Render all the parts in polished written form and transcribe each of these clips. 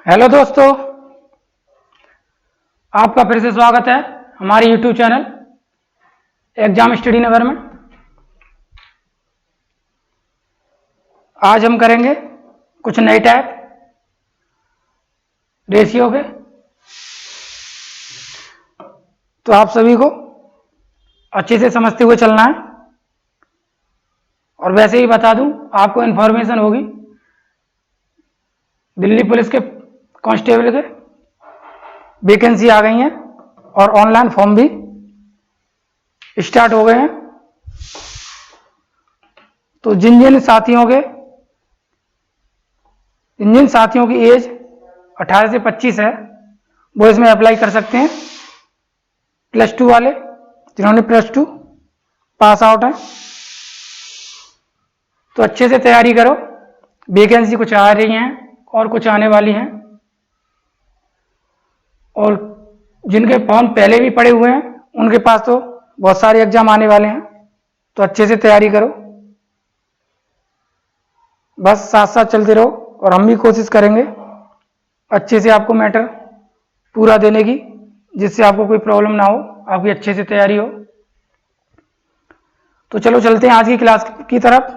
Hello दोस्तों, आपका फिर से स्वागत है हमारे YouTube चैनल एग्जाम स्टडी नगर में। आज हम करेंगे कुछ नए टाइप रेशियो के। तो आप सभी को अच्छे से समझते हुए चलना है। और वैसे ही बता दूं, आपको इन्फॉर्मेशन होगी दिल्ली पुलिस के कांस्टेबल के वैकेंसी आ गई हैं और ऑनलाइन फॉर्म भी स्टार्ट हो गए हैं। तो जिन साथियों की एज 18 से 25 है वो इसमें अप्लाई कर सकते हैं। +2 वाले जिन्होंने +2 पास आउट है, तो अच्छे से तैयारी करो। वैकेंसी कुछ आ रही हैं और कुछ आने वाली हैं, और जिनके फॉर्म पहले भी पड़े हुए हैं उनके पास तो बहुत सारे एग्जाम आने वाले हैं। तो अच्छे से तैयारी करो, बस साथ साथ चलते रहो और हम भी कोशिश करेंगे अच्छे से आपको मैटर पूरा देने की, जिससे आपको कोई प्रॉब्लम ना हो, आपकी अच्छे से तैयारी हो। तो चलो चलते हैं आज की क्लास की तरफ।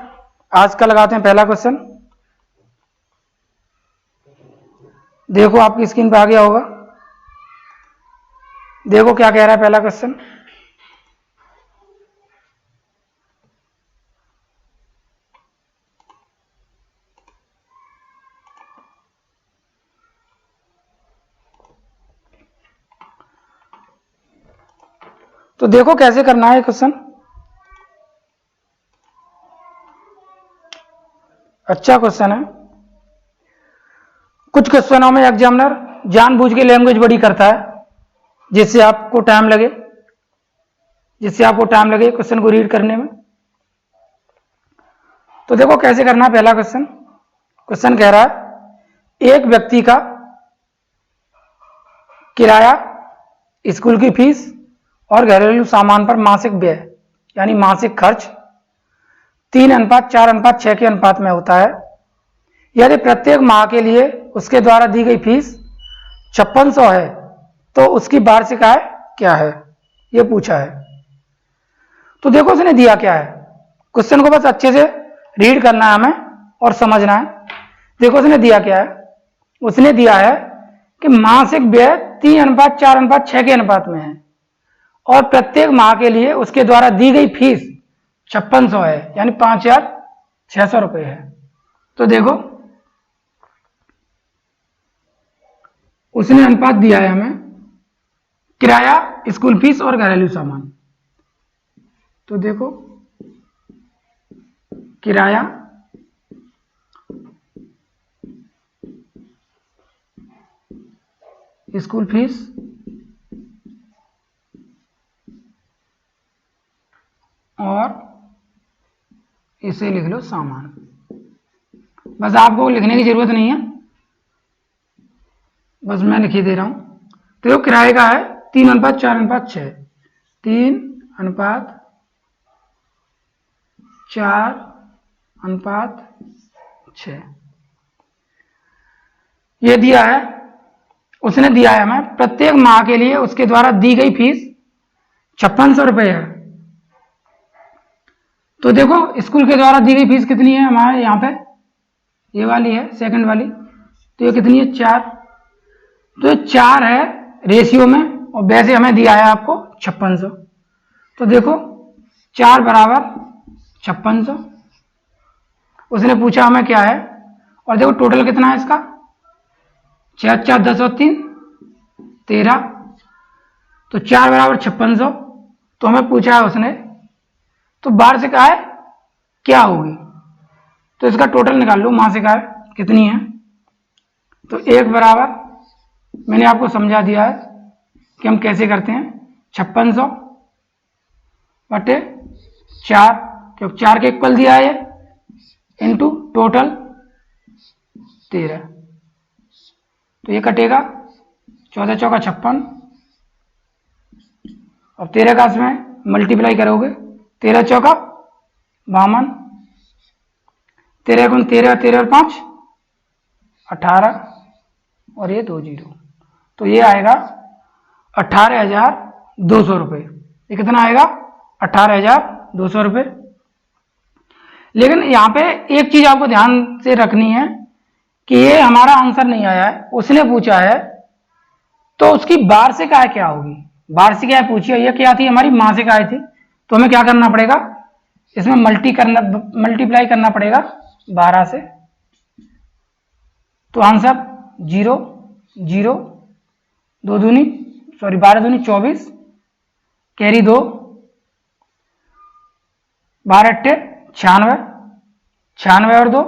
आज का लगाते हैं पहला क्वेश्चन। देखो आपकी स्क्रीन पर आ गया होगा। देखो क्या कह रहा है पहला क्वेश्चन। तो देखो कैसे करना है क्वेश्चन। अच्छा क्वेश्चन है। कुछ क्वेश्चनों में एग्जामिनर जानबूझ के लैंग्वेज बड़ी करता है जिससे आपको टाइम लगे क्वेश्चन को रीड करने में। तो देखो कैसे करना है पहला क्वेश्चन। क्वेश्चन कह रहा है एक व्यक्ति का किराया, स्कूल की फीस और घरेलू सामान पर मासिक व्यय यानी मासिक खर्च 3:4:6 के अनुपात में होता है। यदि प्रत्येक माह के लिए उसके द्वारा दी गई फीस 5600 है तो उसकी वार्षिक आय क्या है, यह पूछा है। तो देखो उसने दिया क्या है। क्वेश्चन को बस अच्छे से रीड करना है हमें और समझना है। देखो उसने दिया क्या है। उसने दिया है कि मासिक व्यय 3:4:6 के अनुपात में है और प्रत्येक माह के लिए उसके द्वारा दी गई फीस 5600 है यानी 5600 रुपये है। तो देखो उसने अनुपात दिया है हमें किराया, स्कूल फीस और घरेलू सामान। तो देखो किराया, स्कूल फीस और इसे लिख लो सामान। बस आपको लिखने की जरूरत नहीं है, बस मैं लिख ही दे रहा हूं। तो ये किराए का है 3:4:6, 3:4:6 ये दिया है। उसने दिया है हमें प्रत्येक माह के लिए उसके द्वारा दी गई फीस 5600 रुपये है। तो देखो स्कूल के द्वारा दी गई फीस कितनी है हमारे यहाँ पे, ये वाली है सेकंड वाली। तो ये कितनी है 4। तो 4 है रेशियो में और वैसे हमें दिया है आपको 5600। तो देखो 4 बराबर 5600 उसने पूछा हमें क्या है। और देखो टोटल कितना है इसका, 6 4 10 और 3 13। तो 4 बराबर 5600। तो हमें पूछा है उसने तो वार्षिक आय क्या होगी। तो इसका टोटल निकाल लो, मासिक आय कितनी है। तो 1 बराबर मैंने आपको समझा दिया है कि हम कैसे करते हैं, 5600 बटे 4, क्योंकि 4 के इक्वल दिया है इंटू टोटल 13। तो ये कटेगा 14 चौका 56 और 13 का इसमें मल्टीप्लाई करोगे, 13 चौका 52, 13 गुण 13 13 और 5 18 और ये 2 जीरो, तो ये आएगा 18,200 रुपये। ये कितना आएगा? 18,200 रुपये। लेकिन यहाँ पे एक चीज आपको ध्यान से रखनी है कि ये हमारा आंसर नहीं आया है, उसने पूछा है, तो उसकी वार्षिक आय क्या होगी? वार्षिक आय पूछी है, ये क्या थी? हमारी मासिक आय थी। तो हमें क्या करना पड़ेगा? इसमें मल्टीप्लाई करना पड़ेगा 12 से। तो आंसर 0 0 2 दूनी 12 दूनी 24, कैरी 2, 12 अट्ठे 96, 96 और 2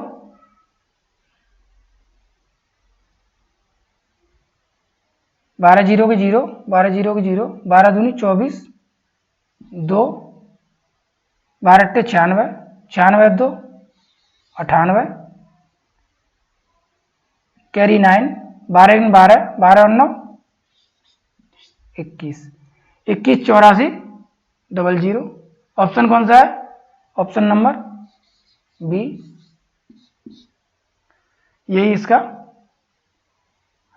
12 जीरो के 0, 12 जीरो के 0, 12 दूनी 24, 2, 12 अट्ठे 96, 96 2 98, कैरी 9, 12 12, 12 और 9 21, 21 84 00। ऑप्शन कौन सा है? ऑप्शन नंबर बी, यही इसका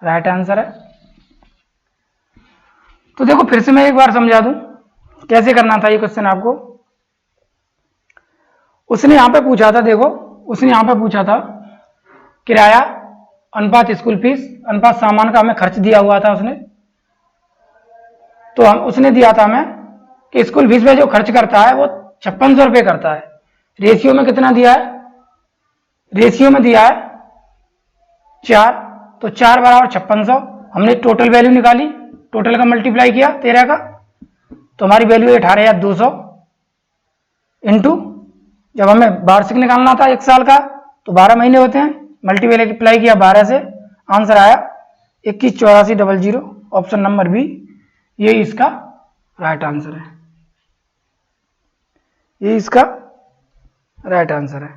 राइट आंसर है। तो देखो फिर से मैं एक बार समझा दूं कैसे करना था ये क्वेश्चन आपको। उसने यहां पे पूछा था, देखो उसने यहां पे पूछा था किराया अनुपात स्कूल फीस अनुपात सामान का हमें खर्च दिया हुआ था उसने। तो उसने दिया था हमें कि स्कूल फीस में जो खर्च करता है वो 5600 रुपये करता है। रेशियो में कितना दिया है? रेशियो में दिया है 4, तो 4 बराबर 5600। हमने टोटल वैल्यू निकाली, टोटल का मल्टीप्लाई किया 13 का, तो हमारी वैल्यू 18,200 इंटू, जब हमें वार्षिक निकालना था 1 साल का तो 12 महीने होते हैं, मल्टीप्लाई किया 12 से, आंसर आया 21,84,00। ऑप्शन नंबर बी, ये इसका राइट आंसर है। ये इसका राइट आंसर है।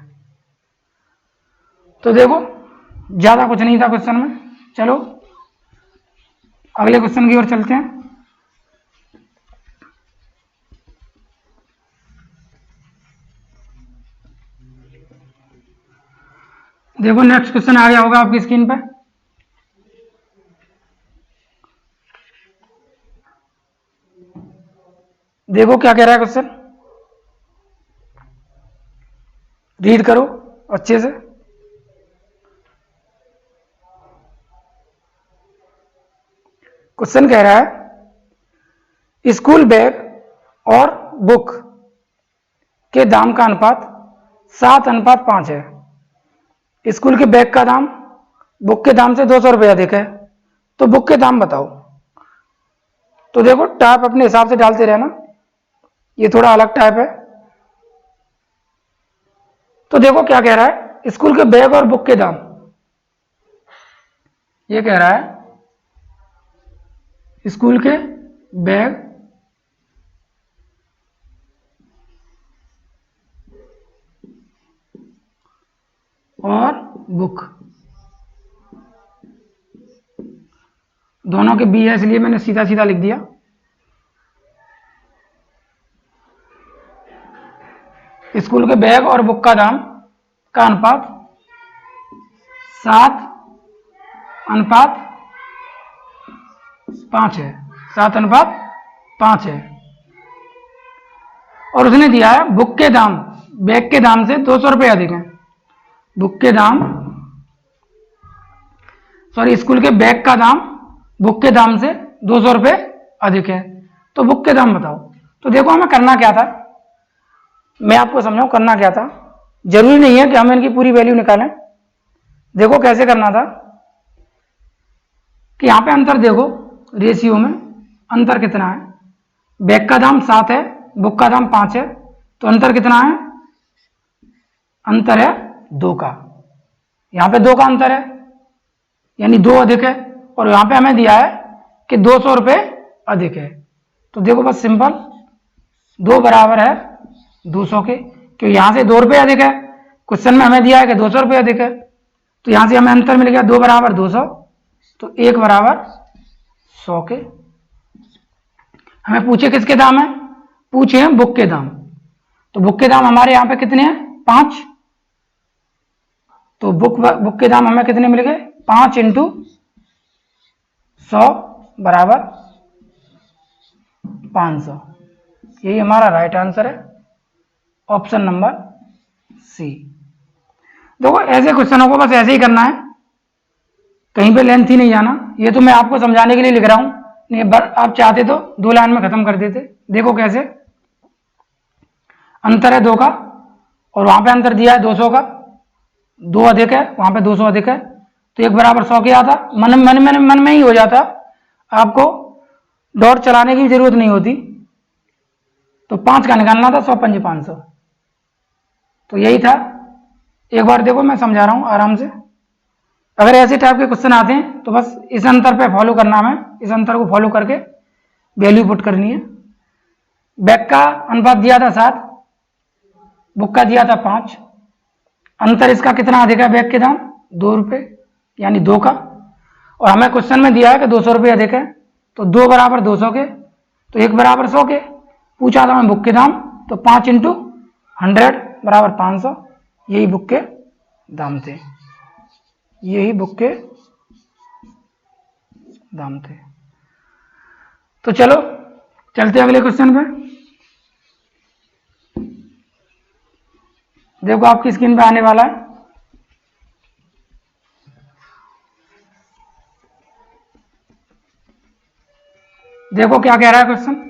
तो देखो ज्यादा कुछ नहीं था क्वेश्चन में। चलो अगले क्वेश्चन की ओर चलते हैं। देखो नेक्स्ट क्वेश्चन आ गया होगा आपकी स्क्रीन पर। देखो क्या कह रहा है क्वेश्चन, रीड करो अच्छे से। क्वेश्चन कह रहा है स्कूल बैग और बुक के दाम का अनुपात 7:5 है। स्कूल के बैग का दाम बुक के दाम से 200 रुपये अधिक है, तो बुक के दाम बताओ। तो देखो टाइप अपने हिसाब से डालते रहना, ये थोड़ा अलग टाइप है। तो देखो क्या कह रहा है, स्कूल के बैग और बुक के दाम, ये कह रहा है स्कूल के बैग और बुक दोनों के बी है, इसलिए मैंने सीधा सीधा लिख दिया। स्कूल के बैग और बुक का दाम का अनुपात 7:5 है, 7:5 है। और उसने दिया है बुक के दाम बैग के दाम से 200 रुपये अधिक है। बुक के दाम स्कूल के बैग का दाम बुक के दाम से 200 रुपये अधिक है, तो बुक के दाम बताओ। तो देखो हमें करना क्या था, मैं आपको समझाऊं करना क्या था। जरूरी नहीं है कि हम इनकी पूरी वैल्यू निकालें। देखो कैसे करना था कि यहां पे अंतर देखो, रेशियो में अंतर कितना है। बैग का दाम 7 है, बुक का दाम 5 है, तो अंतर कितना है? अंतर है 2 का। यहां पे 2 का अंतर है, यानी 2 अधिक है, और यहां पे हमें दिया है कि 200 रुपये अधिक है। तो देखो बस सिंपल, 2 बराबर है 200 के, क्योंकि यहां से 2 रुपये अधिक है, क्वेश्चन में हमें दिया है कि 200 रुपये अधिक है, तो यहां से हमें अंतर मिल गया 2 बराबर 200, तो 1 बराबर 100 के। हमें पूछे किसके दाम है? पूछे हैं बुक के दाम। तो बुक के दाम हमारे यहां पे कितने हैं? 5। तो बुक के दाम हमें कितने मिल गए? 5 इंटू 100 बराबर 500। यही हमारा राइट आंसर है, ऑप्शन नंबर सी। देखो ऐसे क्वेश्चनों को बस ऐसे ही करना है, कहीं पे लेंथ ही नहीं जाना। ये तो मैं आपको समझाने के लिए लिख रहा हूं, नहीं आप चाहते तो 2 लाइन में खत्म कर देते। देखो कैसे, अंतर है 2 का, और वहां पे अंतर दिया है 200 का, 2 अधिक है, वहां पे 200 अधिक है, तो 1 बराबर 100 के आता। मन में ही हो जाता, आपको डॉट चलाने की जरूरत नहीं होती। तो 5 का निकालना था, 100 पंजे 500, तो यही था। एक बार देखो मैं समझा रहा हूं आराम से। अगर ऐसे टाइप के क्वेश्चन आते हैं तो बस इस अंतर पे फॉलो करना, हमें इस अंतर को फॉलो करके वैल्यू पुट करनी है। बैग का अनुपात दिया था 7, बुक का दिया था 5। अंतर इसका कितना अधिक है, बैग के दाम 2 रुपये, यानी 2 का, और हमें क्वेश्चन में दिया है कि 200 रुपये अधिक है, तो 2 बराबर 200 के, तो 1 बराबर 100 के। पूछा था हमें बुक के दाम, तो 5 × 100 बराबर 500। यही बुक के दाम थे, यही बुक के दाम थे। तो चलो चलते अगले क्वेश्चन पे। देखो आपकी स्क्रीन पे आने वाला है, देखो क्या कह रहा है क्वेश्चन।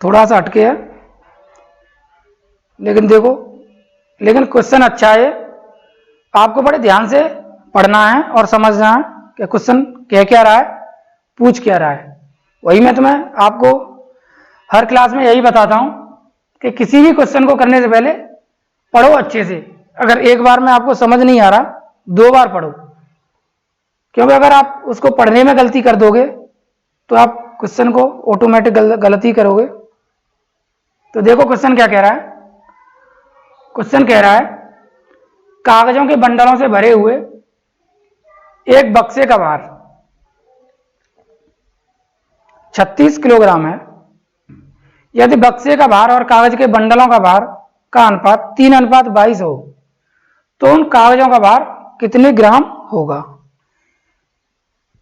थोड़ा सा हटके है, लेकिन देखो, लेकिन क्वेश्चन अच्छा है। आपको बड़े ध्यान से पढ़ना है और समझना है कि क्वेश्चन कह क्या रहा है, पूछ क्या रहा है। वही मैं तुम्हें आपको हर क्लास में यही बताता हूं कि किसी भी क्वेश्चन को करने से पहले पढ़ो अच्छे से। अगर एक बार में आपको समझ नहीं आ रहा, 2 बार पढ़ो, क्योंकि अगर आप उसको पढ़ने में गलती कर दोगे तो आप क्वेश्चन को ऑटोमेटिक गलती करोगे। तो देखो क्वेश्चन क्या कह रहा है। क्वेश्चन कह रहा है कागजों के बंडलों से भरे हुए एक बक्से का भार 36 किलोग्राम है। यदि बक्से का भार और कागज के बंडलों का भार का अनुपात 3:22 हो, तो उन कागजों का भार कितने ग्राम होगा।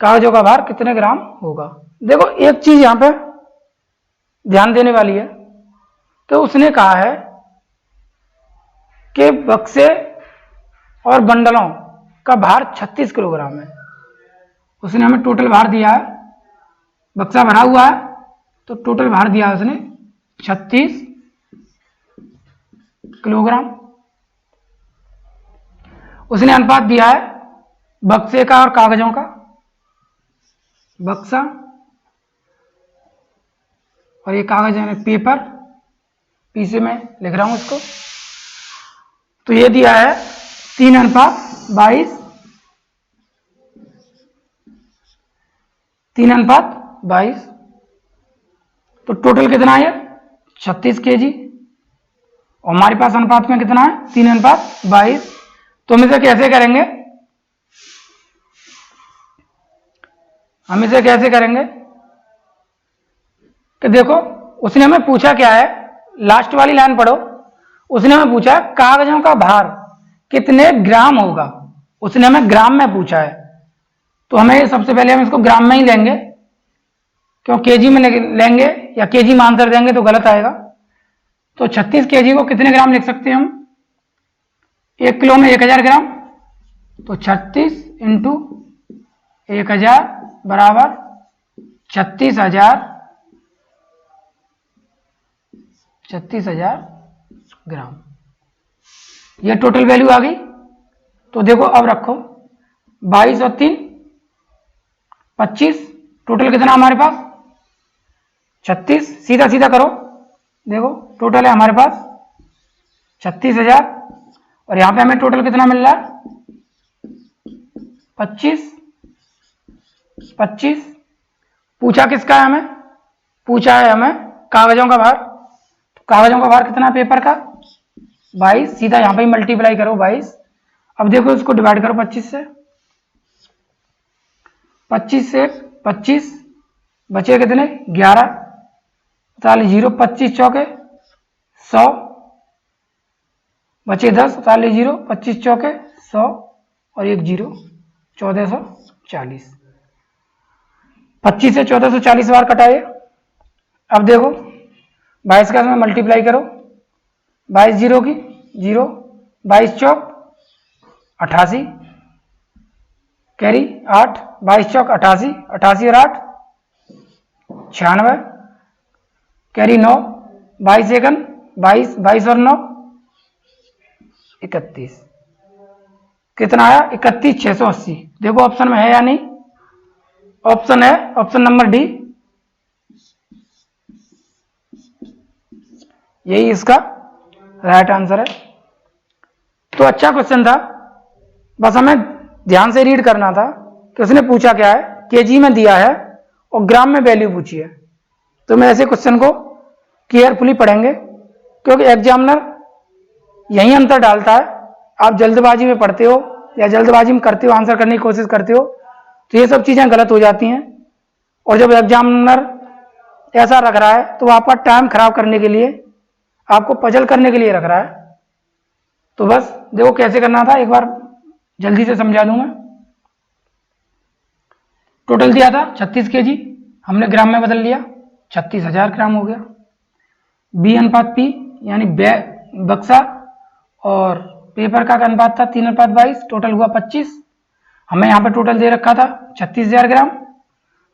कागजों का भार कितने ग्राम होगा। देखो एक चीज यहां पे ध्यान देने वाली है, तो उसने कहा है कि बक्से और बंडलों का भार 36 किलोग्राम है। उसने हमें टोटल भार दिया है, बक्सा भरा हुआ है तो टोटल भार दिया है उसने 36 किलोग्राम। उसने अनुपात दिया है बक्से का और कागजों का, बक्सा और ये कागज है पेपर, पीछे में लिख रहा हूं इसको। तो ये दिया है 3:22, 3:22। तो टोटल कितना है 36 kg, और हमारे पास अनुपात में कितना है 3:22। तो हम इसे कैसे करेंगे, हम इसे कैसे करेंगे कि देखो उसने हमें पूछा क्या है, लास्ट वाली लाइन पढ़ो। उसने हमें पूछा कागजों का भार कितने ग्राम होगा, उसने हमें ग्राम में पूछा है। तो हमें सबसे पहले हम इसको ग्राम में ही लेंगे, क्यों केजी में लेंगे या केजी में आंसर देंगे तो गलत आएगा। तो 36 kg को कितने ग्राम लिख सकते हैं हम, 1 किलो में 1000 ग्राम, तो 36 × 1000 बराबर 36,000 ग्राम। ये टोटल वैल्यू आ गई। तो देखो अब रखो 22 और 3 25, टोटल कितना हमारे पास 36। सीधा सीधा करो, देखो टोटल है हमारे पास 36,000, और यहां पे हमें टोटल कितना मिल रहा है 25। पूछा किसका है हमें, पूछा है हमें कागजों का भार। तो कागजों का भार कितना पेपर का 22, सीधा यहां पे ही मल्टीप्लाई करो 22। अब देखो इसको डिवाइड करो 25 से, 25 से 25 बचे कितने 11, 48 जीरो, 25 चौके 100, बचे 10, 48 जीरो, 25 चौके 100 और एक जीरो, 1440। 25 से 1440 बार कटाइए। अब देखो 22 का इसमें मल्टीप्लाई करो, 22 जीरो की जीरो, 22 चौक 88, कैरी 8, 22 चौक 88, 88 और 8 96, कैरी 9, 22 एकन 22, 22 और 9 31, कितना आया 31,680। देखो ऑप्शन में है या नहीं, ऑप्शन है, ऑप्शन नंबर डी, यही इसका राइट आंसर है। तो अच्छा क्वेश्चन था, बस हमें ध्यान से रीड करना था कि उसने पूछा क्या है, केजी में दिया है और ग्राम में वैल्यू पूछी है। तो मैं ऐसे क्वेश्चन को केयरफुली पढ़ेंगे, क्योंकि एग्जामिनर यही अंतर डालता है। आप जल्दबाजी में पढ़ते हो या जल्दबाजी में करते हो, आंसर करने की कोशिश करते हो, तो ये सब चीजें गलत हो जाती हैं। और जब एग्जामिनर ऐसा रख रहा है तो आपका टाइम खराब करने के लिए, आपको पजल करने के लिए रख रहा है। तो बस देखो कैसे करना था, एक बार जल्दी से समझा दूंगा। टोटल दिया था 36 केजी, हमने ग्राम में बदल लिया, 36,000 ग्राम हो गया। बी अनुपात पी यानी बक्सा और पेपर का अनुपात था 3:22, टोटल हुआ 25। हमें यहाँ पे टोटल दे रखा था 36,000 ग्राम,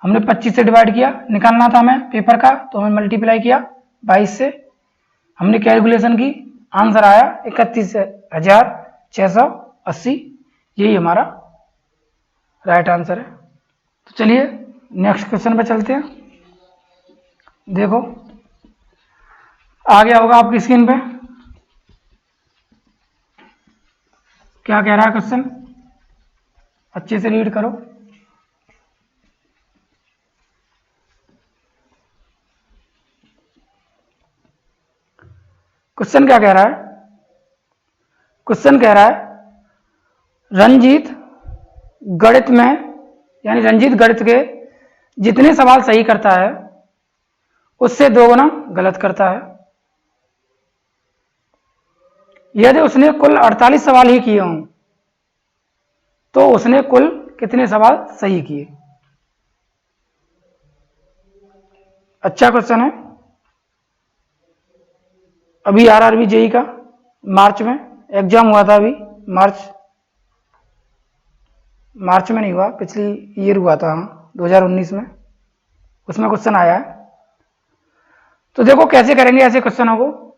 हमने 25 से डिवाइड किया, निकालना था हमें पेपर का, तो हमें मल्टीप्लाई किया 22 से, हमने कैलकुलेशन की, आंसर आया 31,680। यही हमारा राइट आंसर है। तो चलिए नेक्स्ट क्वेश्चन पे चलते हैं। देखो आ गया होगा आपकी स्क्रीन पे, क्या कह रहा है क्वेश्चन, अच्छे से रीड करो। क्वेश्चन क्या कह रहा है, क्वेश्चन कह रहा है रंजीत गणित में, यानी रंजीत गणित के जितने सवाल सही करता है उससे 2 गुना गलत करता है। यदि उसने कुल 48 सवाल ही किए हों तो उसने कुल कितने सवाल सही किए। अच्छा क्वेश्चन है। अभी आरआरबी जेई का मार्च में एग्जाम हुआ था, अभी मार्च में नहीं हुआ, पिछली ईयर हुआ था, 2019 में, उसमें क्वेश्चन आया है। तो देखो कैसे करेंगे ऐसे क्वेश्चनों को।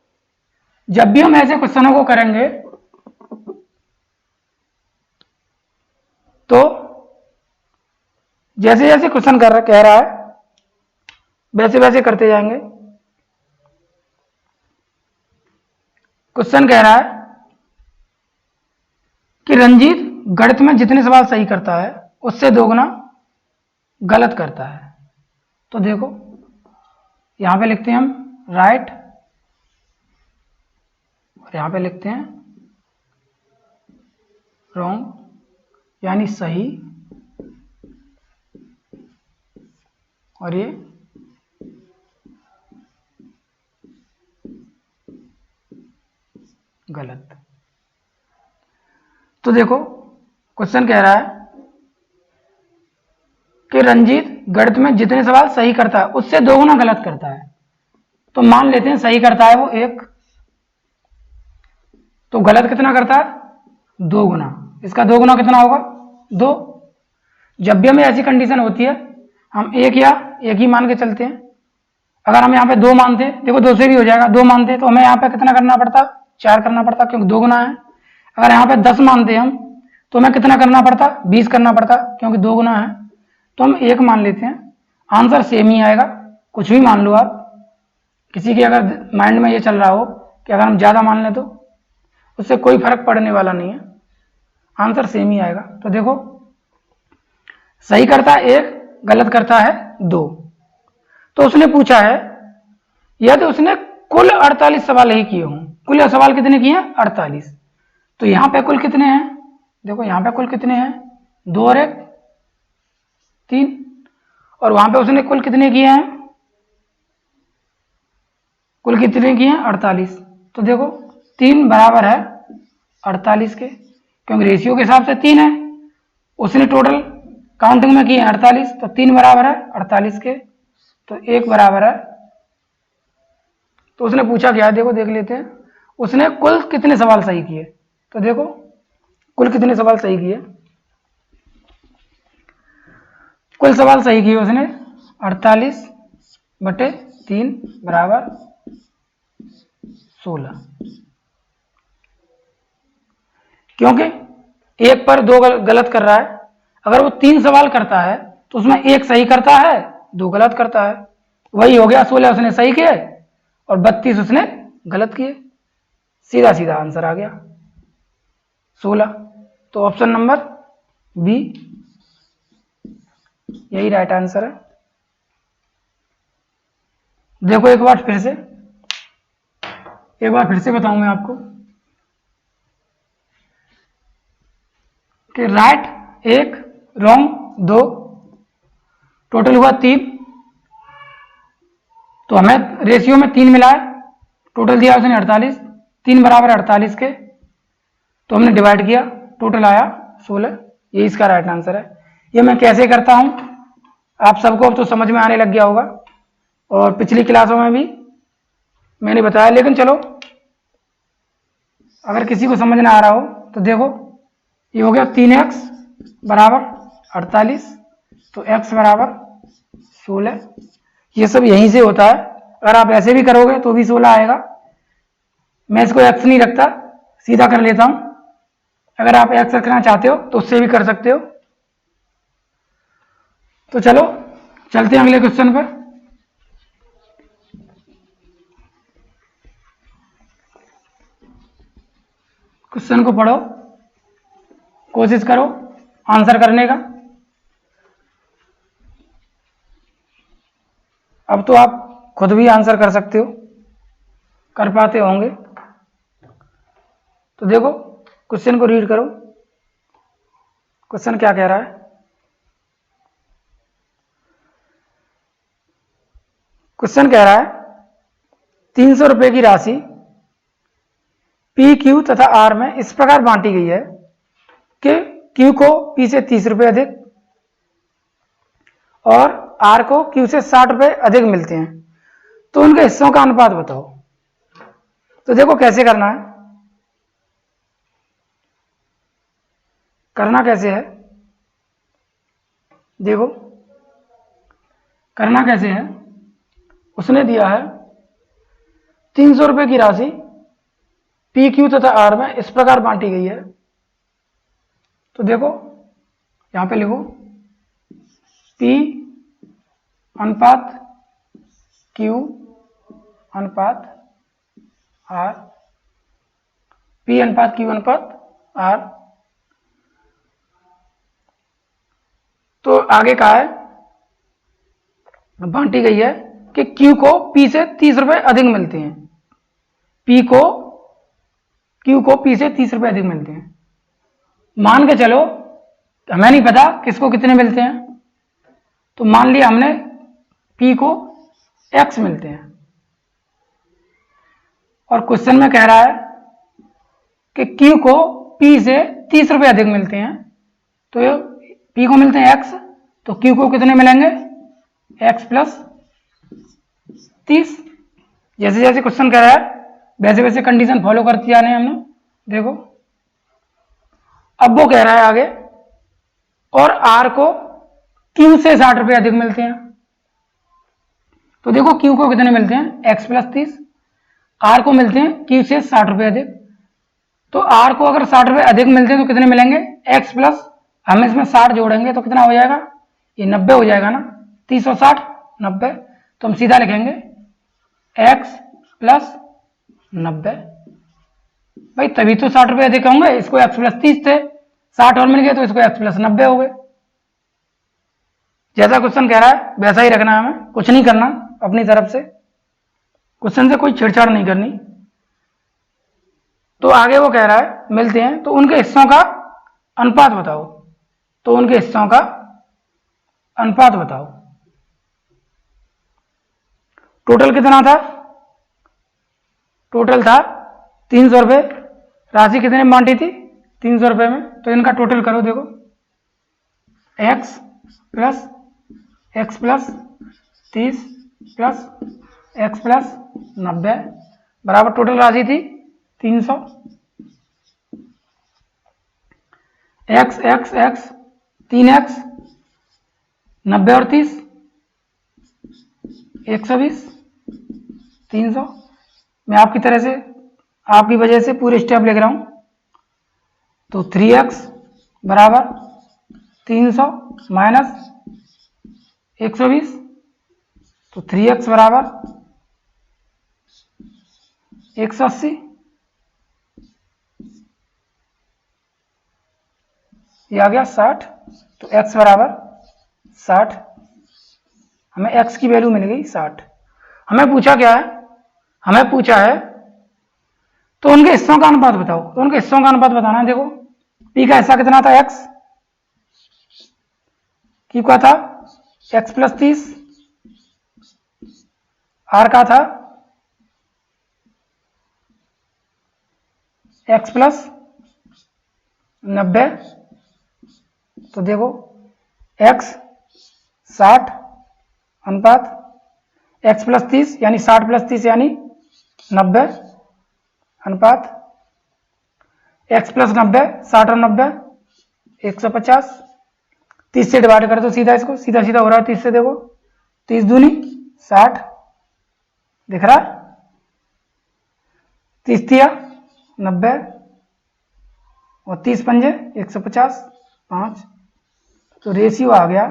जब भी हम ऐसे क्वेश्चनों को करेंगे तो जैसे जैसे क्वेश्चन कह रहा है वैसे वैसे करते जाएंगे। क्वेश्चन कह रहा है कि रंजीत गणित में जितने सवाल सही करता है उससे 2 गुना गलत करता है। तो देखो यहां पे लिखते हैं हम राइट और यहां पे लिखते हैं रॉन्ग, यानी सही, और ये गलत। तो देखो क्वेश्चन कह रहा है कि रंजीत गणित में जितने सवाल सही करता है उससे 2 गुना गलत करता है। तो मान लेते हैं सही करता है वो 1, तो गलत कितना करता है 2 गुना, इसका 2 गुना कितना होगा 2। जब भी हमें ऐसी कंडीशन होती है हम एक या एक ही मान के चलते हैं। अगर हम यहाँ पे 2 मानते, देखो 2 से भी हो जाएगा, 2 मानते तो हमें यहाँ पे कितना करना पड़ता 4 करना पड़ता, क्योंकि 2 गुना है। अगर यहाँ पे 10 मानते हम तो हमें कितना करना पड़ता 20 करना पड़ता, क्योंकि 2 गुना है। तो हम 1 मान लेते हैं, आंसर सेम ही आएगा। कुछ भी मान लो आप, किसी के अगर माइंड में ये चल रहा हो कि अगर हम ज़्यादा मान लें तो उससे कोई फर्क पड़ने वाला नहीं है, आंसर सेम ही आएगा। तो देखो सही करता है 1, गलत करता है 2। तो उसने पूछा है यदि उसने कुल 48 सवाल ही किए हों, कुल सवाल कितने किए हैं 48, तो यहां पे कुल कितने हैं, देखो यहां पे कुल कितने हैं 2 और 1 3, और वहां पे उसने कुल कितने किए हैं कुल कितने की हैं 48। तो देखो 3 बराबर है 48 के, क्योंकि रेशियो के हिसाब से 3 है, उसने टोटल काउंटिंग में किए हैं 48, तो 3 बराबर है 48 के, तो 1 बराबर है। तो उसने पूछा क्या है, देखो देख लेते हैं, उसने कुल कितने सवाल सही किए। तो देखो कुल कितने सवाल सही किए, कुल सवाल सही किए उसने 48/3 बराबर 16, क्योंकि एक पर 2 गलत कर रहा है। अगर वो 3 सवाल करता है तो उसमें 1 सही करता है, 2 गलत करता है, वही हो गया 16 उसने सही किए और 32 उसने गलत किए, सीधा सीधा आंसर आ गया 16। तो ऑप्शन नंबर बी यही राइट आंसर है। देखो एक बार फिर से बताऊं मैं आपको कि राइट 1, रॉन्ग 2, टोटल हुआ 3। तो हमें रेशियो में 3 मिला है, टोटल दिया उसने 48, 3 बराबर 48 के, तो हमने डिवाइड किया, टोटल आया 16, ये इसका राइट आंसर है। ये मैं कैसे करता हूं आप सबको अब तो समझ में आने लग गया होगा, और पिछली क्लासों में भी मैंने बताया, लेकिन चलो अगर किसी को समझ ना आ रहा हो तो देखो, ये हो गया 3x बराबर 48, तो x बराबर 16, ये सब यहीं से होता है। अगर आप ऐसे भी करोगे तो भी 16 आएगा, मैं इसको x नहीं रखता, सीधा कर लेता हूं। अगर आप x रखना चाहते हो तो उससे भी कर सकते हो। तो चलो चलते हैं अगले क्वेश्चन पर। क्वेश्चन को पढ़ो, कोशिश करो आंसर करने का। अब तो आप खुद भी आंसर कर सकते हो, कर पाते होंगे। तो देखो क्वेश्चन को रीड करो, क्वेश्चन क्या कह रहा है। क्वेश्चन कह रहा है 300 रुपए की राशि पी, क्यू तथा आर में इस प्रकार बांटी गई है कि क्यू को पी से 30 रुपए अधिक और आर को क्यू से 60 रुपए अधिक मिलते हैं, तो उनके हिस्सों का अनुपात बताओ। तो देखो कैसे करना है, करना कैसे है, देखो करना कैसे है। उसने दिया है 300 रुपए की राशि पी, क्यू तथा आर में इस प्रकार बांटी गई है। तो देखो यहां पे लिखो पी अनुपात क्यू अनुपात आर, पी अनुपात क्यू अनुपात आर। तो आगे कहा है बांटी गई है कि क्यू को पी से 30 रुपए अधिक मिलते हैं, क्यू को पी से 30 रुपए अधिक मिलते हैं। मान के चलो, हमें नहीं पता किसको कितने मिलते हैं, तो मान लिया हमने पी को x मिलते हैं, और क्वेश्चन में कह रहा है कि क्यू को पी से 30 रुपए अधिक मिलते हैं। तो पी को मिलते हैं x, तो क्यू को कितने मिलेंगे x प्लस 30। जैसे जैसे क्वेश्चन कह रहा है वैसे वैसे कंडीशन फॉलो करती जाने हमने। देखो अब वो कह रहा है आगे, और आर को क्यू से 60 रुपए अधिक मिलते हैं। तो देखो क्यू को कितने मिलते हैं x प्लस 30, आर को मिलते हैं क्यू से 60 रुपए अधिक। तो आर को अगर 60 रुपए अधिक मिलते हैं तो कितने मिलेंगे x प्लस, हम इसमें 60 जोड़ेंगे तो कितना हो जाएगा, ये 90 हो जाएगा ना, 30 और 60 90। तो हम सीधा लिखेंगे x प्लस 90। भाई तभी तो 60 रुपए अधिक होंगे, इसको x प्लस 30 थे, 60 और मिल गए तो इसको x प्लस 90 हो गए। जैसा क्वेश्चन कह रहा है वैसा ही रखना है, हमें कुछ नहीं करना अपनी तरफ से, क्वेश्चन से कोई छेड़छाड़ नहीं करनी। तो आगे वो कह रहा है मिलते हैं तो उनके हिस्सों का अनुपात बताओ, तो उनके हिस्सों का अनुपात बताओ। टोटल कितना था टोटल था 300 रुपये। राशि कितने में बांटी थी? 300 रुपये में। तो इनका टोटल करो, देखो x plus 30 plus x plus 90 बराबर टोटल राशि थी 300। x 3x 90 और 30 120 300। मैं आपकी तरह से, आपकी वजह से पूरे स्टेप लिख रहा हूं। तो 3x बराबर 300 माइनस 120, तो 3x बराबर 180। ये आ गया 60। तो x बराबर 60, हमें x की वैल्यू मिल गई 60। हमें पूछा क्या है? हमें पूछा है तो उनके हिस्सों का अनुपात बताओ। तो उनके हिस्सों का अनुपात बताना है। देखो p का हिस्सा कितना था? x। q का था x प्लस 30, r का था x प्लस 90। तो देखो x 60 अनुपात x प्लस 30 यानी 60 प्लस 30 यानी 90 अनुपात x प्लस 90, 60 और 90 150। 30 से डिवाइड कर दो सीधा, इसको सीधा सीधा हो रहा है 30 से। देखो 30 दूनी 60 दिख रहा है, 30 तिया 90 और 30 पंजे 150 5। तो रेशियो आ गया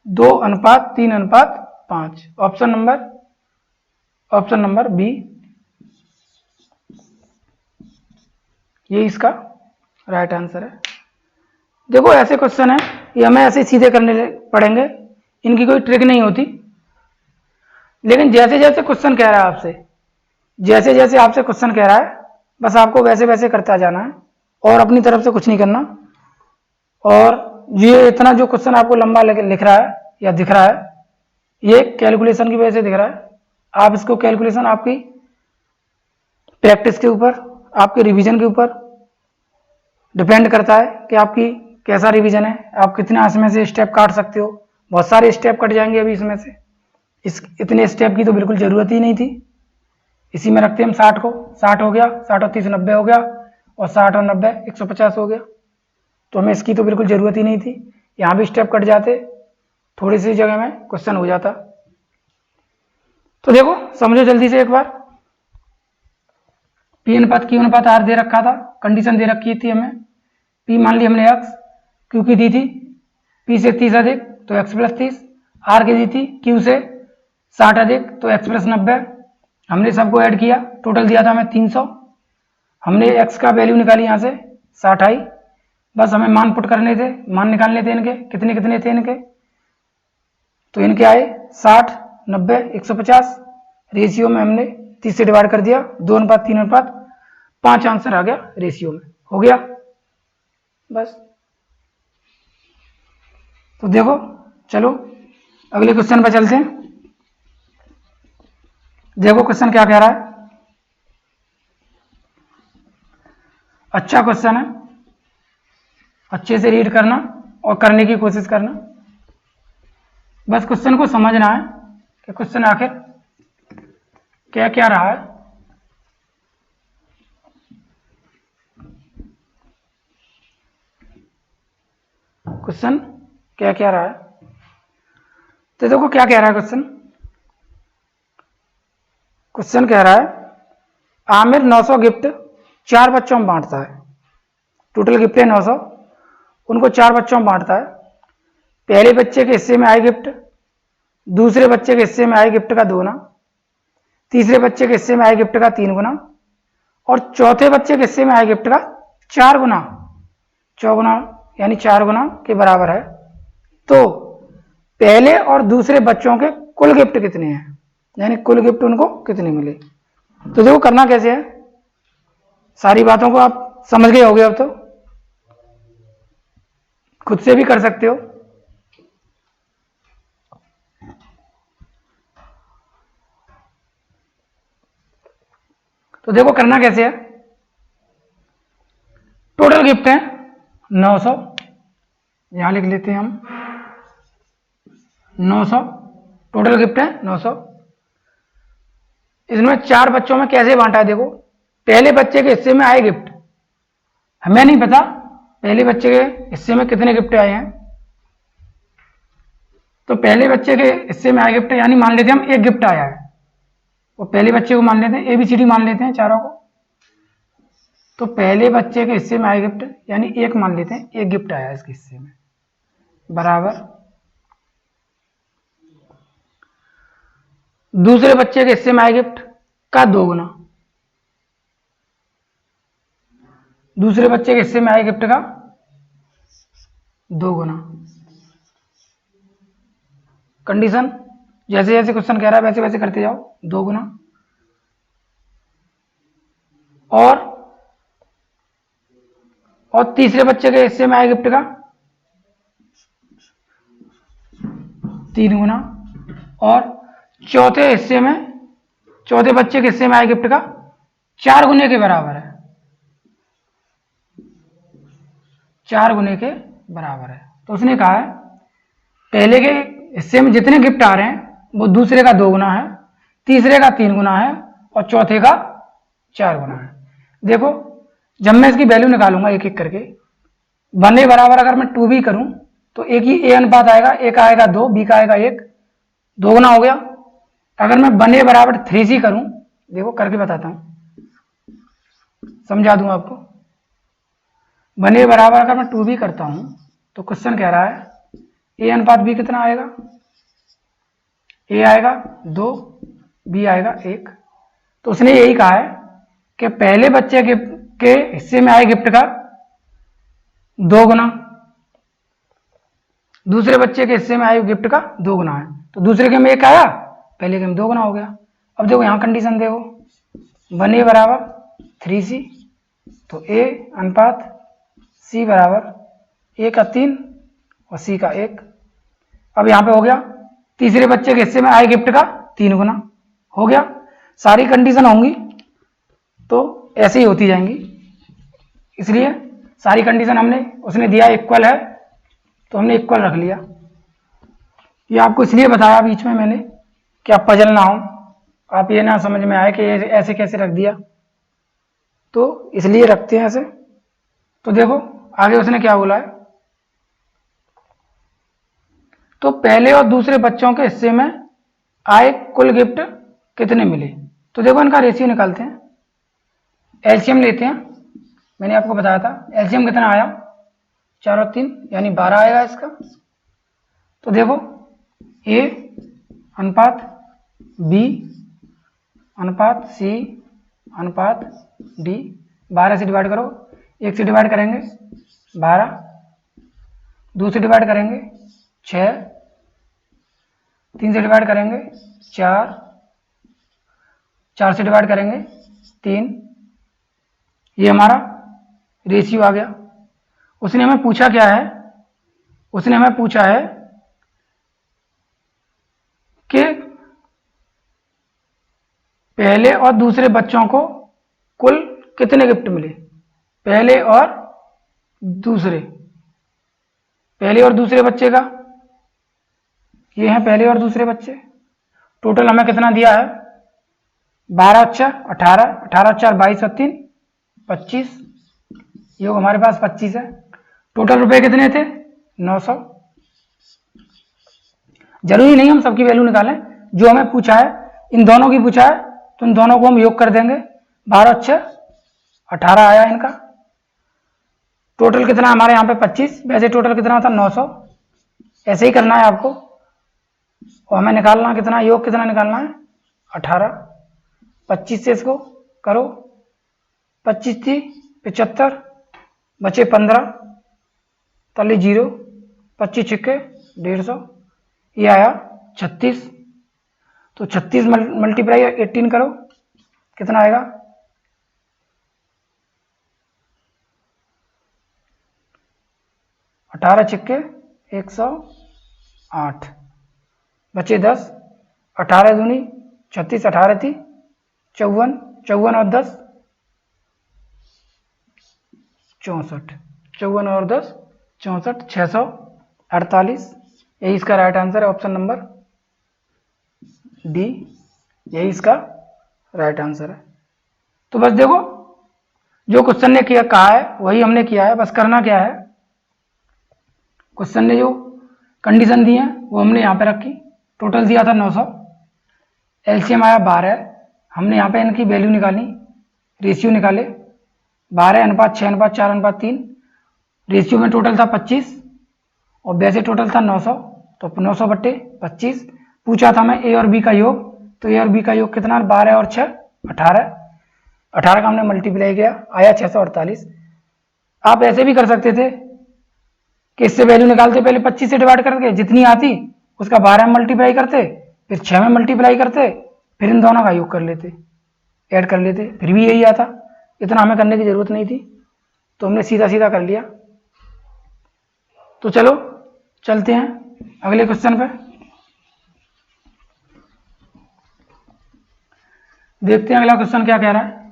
2:3:5। ऑप्शन नंबर बी, ये इसका राइट आंसर है। देखो ऐसे क्वेश्चन है, ये हमें ऐसे सीधे करने पड़ेंगे, इनकी कोई ट्रिक नहीं होती। लेकिन जैसे जैसे क्वेश्चन कह रहा है आपसे, जैसे जैसे आपसे क्वेश्चन कह रहा है, बस आपको वैसे वैसे करता जाना है और अपनी तरफ से कुछ नहीं करना। और ये इतना जो क्वेश्चन आपको लंबा लिख रहा है या दिख रहा है, ये कैलकुलेशन की वजह से दिख रहा है। आप इसको कैलकुलेशन आपकी प्रैक्टिस के ऊपर, आपके रिवीजन के ऊपर डिपेंड करता है कि आपकी कैसा रिवीजन है, आप कितना इसमें से स्टेप काट सकते हो। बहुत सारे स्टेप कट जाएंगे अभी इसमें से, इतने स्टेप की तो बिल्कुल ज़रूरत ही नहीं थी। इसी में रखते हम 60 को, 60 हो गया, 60 और 30 90 हो गया, और 60 और 90 150 हो गया। तो हमें इसकी तो बिल्कुल ज़रूरत ही नहीं थी। यहाँ भी स्टेप कट जाते, थोड़ी सी जगह में क्वेश्चन हो जाता। तो देखो समझो जल्दी से एक बार। पी अनुपात क्यू अनुपात आर दे रखा था, कंडीशन दे रखी थी हमें। पी मान ली हमने एक्स, क्यू की दी थी पी से 30 अधिक तो एक्स प्लस 30, आर की दी थी क्यू से 60 अधिक तो एक्स प्लस 90। हमने सबको ऐड किया, टोटल दिया था हमें 300। हमने एक्स का वैल्यू निकाली यहाँ से 60 आई। बस हमें मान पुट करने थे, मान निकालने थे इनके, कितने कितने थे इनके। तो इनके आए 60 90 150। रेशियो में हमने 30 से डिवाइड कर दिया, 2:3:5 आंसर आ गया रेशियो में। हो गया बस। तो देखो चलो अगले क्वेश्चन पर चलते हैं। देखो क्वेश्चन क्या कह रहा है, अच्छा क्वेश्चन है, अच्छे से रीड करना और करने की कोशिश करना। बस क्वेश्चन को समझना है कि क्वेश्चन आखिर क्या क्या रहा है। क्वेश्चन क्या क्या रहा है, तो देखो क्या कह रहा है क्वेश्चन। क्वेश्चन कह रहा है आमिर 900 गिफ्ट 4 बच्चों में बांटता है। टोटल गिफ्ट है 900, उनको 4 बच्चों में बांटता है। पहले बच्चे के हिस्से में आए गिफ्ट, दूसरे बच्चे के हिस्से में आए गिफ्ट का 2 गुना, तीसरे बच्चे के हिस्से में आए गिफ्ट का 3 गुना, और चौथे बच्चे के हिस्से में आए गिफ्ट का 4 गुना, चौगुना यानी 4 गुना के बराबर है। तो पहले और दूसरे बच्चों के कुल गिफ्ट कितने हैं, यानी कुल गिफ्ट उनको कितने मिले। तो देखो करना कैसे है, सारी बातों को आप समझ गए होगे, अब तो खुद से भी कर सकते हो। तो देखो करना कैसे है, टोटल गिफ्ट है 900, यहां लिख लेते हैं हम 900, टोटल गिफ्ट है 900। इसमें 4 बच्चों में कैसे बांटा है, देखो पहले बच्चे के हिस्से में आए गिफ्ट, हमें नहीं पता पहले बच्चे के हिस्से में कितने गिफ्ट आए हैं, तो पहले बच्चे के हिस्से में आए गिफ्ट यानी मान लेते हैं हम एक गिफ्ट आया है, वो पहले बच्चे को मान लेते हैं, ABCD मान लेते हैं चारों को, तो पहले बच्चे के हिस्से में आए गिफ्ट यानी एक मान लेते हैं, एक गिफ्ट आया इसके हिस्से में, बराबर दूसरे बच्चे के हिस्से में आए गिफ्ट का 2 गुना, दूसरे बच्चे के हिस्से में आए गिफ्ट का 2 गुना। कंडीशन जैसे जैसे क्वेश्चन कह रहा है वैसे वैसे करते जाओ, 2 गुना। और तीसरे बच्चे के हिस्से में आए गिफ्ट का 3 गुना, और चौथे बच्चे के हिस्से में आए गिफ्ट का 4 गुने के बराबर है, 4 गुने के बराबर है। तो उसने कहा है पहले के हिस्से में जितने गिफ्ट आ रहे हैं वो दूसरे का 2 गुना है, तीसरे का 3 गुना है और चौथे का 4 गुना है। देखो जब मैं इसकी वैल्यू निकालूंगा एक एक करके, 1 बराबर अगर मैं 2b करूं तो एक ही A अनुपात आएगा, A का आएगा 2, B का आएगा 1, 2 गुना हो गया। अगर मैं 1 बराबर 3c करूं, देखो करके बताता हूं, समझा दूं आपको। 1 बराबर अगर मैं 2b करता हूं तो क्वेश्चन कह रहा है A अनुपात B कितना आएगा, A आएगा 2, B आएगा 1। तो उसने यही कहा है कि पहले बच्चे के हिस्से में आए गिफ्ट का 2 गुना, दूसरे बच्चे के हिस्से में आए गिफ्ट का 2 गुना है, तो दूसरे के में 1 आया, पहले के में 2 गुना हो गया। अब देखो यहां कंडीशन देखो, 1A बराबर 3c, तो A अनुपात C बराबर A का 3 और C का 1। अब यहां पे हो गया तीसरे बच्चे के हिस्से में आए गिफ्ट का 3 गुना, हो गया। सारी कंडीशन होंगी तो ऐसे ही होती जाएंगी, इसलिए सारी कंडीशन हमने, उसने दिया इक्वल है तो हमने इक्वल रख लिया। ये आपको इसलिए बताया बीच में मैंने कि आप पजल ना हो, आप ये ना समझ में आए कि ऐसे कैसे रख दिया, तो इसलिए रखते हैं ऐसे। तो देखो आगे उसने क्या बोला है, तो पहले और दूसरे बच्चों के हिस्से में आए कुल गिफ्ट कितने मिले। तो देखो इनका रेशियो निकालते हैं, एलसीएम लेते हैं, मैंने आपको बताया था एलसीएम कितना आया 4 और 3 यानी 12 आएगा इसका। तो देखो A अनुपात B अनुपात C अनुपात D, 12 से डिवाइड करो, 1 से डिवाइड करेंगे 12, 2 से डिवाइड करेंगे 6, 3 से डिवाइड करेंगे 4, 4 से डिवाइड करेंगे 3, ये हमारा रेशियो आ गया। उसने हमें पूछा क्या है, उसने हमें पूछा है कि पहले और दूसरे बच्चों को कुल कितने गिफ्ट मिले, पहले और दूसरे, पहले और दूसरे बच्चे का, ये हैं पहले और दूसरे बच्चे, टोटल हमें कितना दिया है 12 अच्छा 18, 18 4 22 और 3 25, योग हमारे पास 25 है। टोटल रुपए कितने थे 900। जरूरी नहीं हम सबकी वैल्यू निकालें, जो हमें पूछा है, इन दोनों की पूछा है तो इन दोनों को हम योग कर देंगे, 12 अच्छे 18 आया इनका। टोटल कितना हमारे यहाँ पे 25, वैसे टोटल कितना था 900, ऐसे ही करना है आपको। और हमें निकालना कितना, योग कितना निकालना है 18, 25 से इसको करो, 25 थी 75, बचे 15, तली 0, 25 छिक्के 150, ये आया 36। तो 36 मल्टीप्लाई 18 करो, कितना आएगा 18 छिक्के 108, बचे 10, 18 दूनी 36, 18 थी 54, 54 और 10 64, 54 और 10 64, 648। यही इसका राइट आंसर है, ऑप्शन नंबर डी, यही इसका राइट आंसर है। तो बस देखो, जो क्वेश्चन ने किया कहा है वही हमने किया है। बस करना क्या है, क्वेश्चन ने जो कंडीशन दी है वो हमने यहाँ पे रखी। टोटल दिया था 900, एलसीएम आया 12, हमने यहाँ पे इनकी वैल्यू निकाली, रेशियो निकाले 12:6:4:3। रेशियो में टोटल था 25 और वैसे टोटल था 900, तो 900/25। पूछा था मैं ए और बी का योग, तो ए और बी का योग कितना, 12 और 6 18, 18 का हमने मल्टीप्लाई किया, आया 648। आप ऐसे भी कर सकते थे कि इससे वैल्यू निकालते, पहले 25 से डिवाइड करके जितनी आती उसका 12 में मल्टीप्लाई करते, फिर 6 में मल्टीप्लाई करते, फिर इन दोनों का योग कर लेते, ऐड कर लेते, फिर भी यही आता। इतना हमें करने की जरूरत नहीं थी, तो हमने सीधा सीधा कर लिया। तो चलो चलते हैं अगले क्वेश्चन पे, देखते हैं अगला क्वेश्चन क्या कह रहा है।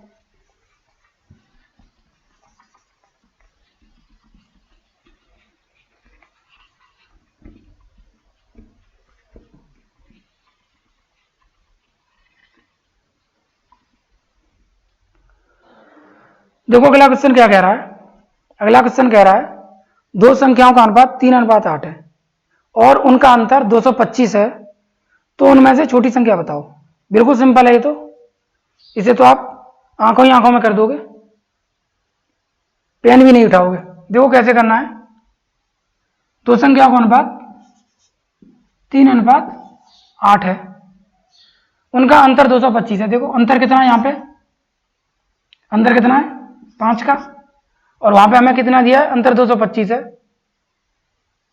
देखो अगला क्वेश्चन क्या कह रहा है। अगला क्वेश्चन कह रहा है दो संख्याओं का अनुपात 3:8 है और उनका अंतर 225 है, तो उनमें से छोटी संख्या बताओ। बिल्कुल सिंपल है ये तो, इसे तो आप आंखों ही आंखों में कर दोगे, पेन भी नहीं उठाओगे। देखो कैसे करना है। दो संख्याओं का अनुपात 3:8 है, उनका अंतर 225 है। देखो अंतर कितना है, यहाँ पे अंतर कितना है 5 का, और वहां पे हमें कितना दिया है, अंतर 225 है,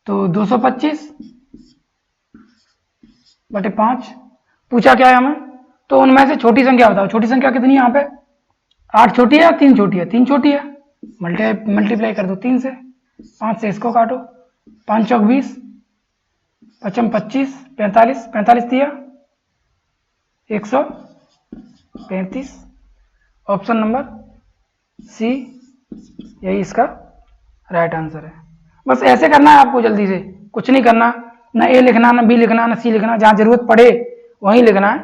तो 225/5 पूछा क्या है हमें, तो उनमें से छोटी संख्या बताओ। छोटी संख्या कितनी है यहाँ पे, 8 छोटी है या 3 छोटी है, 3 छोटी है, मल्टीप्लाई कर दो 3 से, 5 से इसको काटो, 5 चौक 20, 5 25, 45, 45 दिया 135, ऑप्शन नंबर सी, यही इसका राइट आंसर है। बस ऐसे करना है आपको, जल्दी से, कुछ नहीं करना, ना ए लिखना, ना बी लिखना, ना सी लिखना, जहां जरूरत पड़े वहीं लिखना है।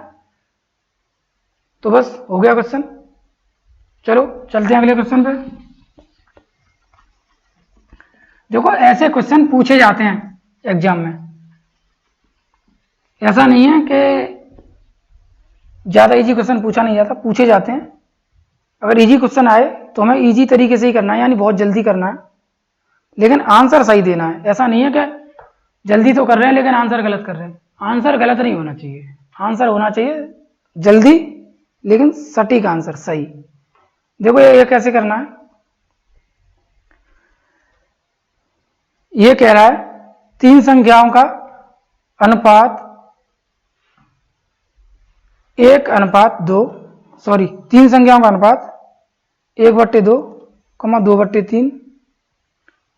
तो बस हो गया क्वेश्चन। चलो चलते हैं अगले क्वेश्चन पे। देखो ऐसे क्वेश्चन पूछे जाते हैं एग्जाम में, ऐसा नहीं है कि ज्यादा इजी क्वेश्चन पूछा नहीं जाता, पूछे जाते हैं। अगर इजी क्वेश्चन आए तो हमें इजी तरीके से ही करना है, यानी बहुत जल्दी करना है, लेकिन आंसर सही देना है। ऐसा नहीं है कि जल्दी तो कर रहे हैं लेकिन आंसर गलत कर रहे हैं। आंसर गलत नहीं होना चाहिए, आंसर होना चाहिए जल्दी लेकिन सटीक आंसर सही। देखो ये कैसे करना है, ये कह रहा है तीन संख्याओं का अनुपात 1:2, सॉरी तीन संख्याओं का अनुपात 1/2, 2/3,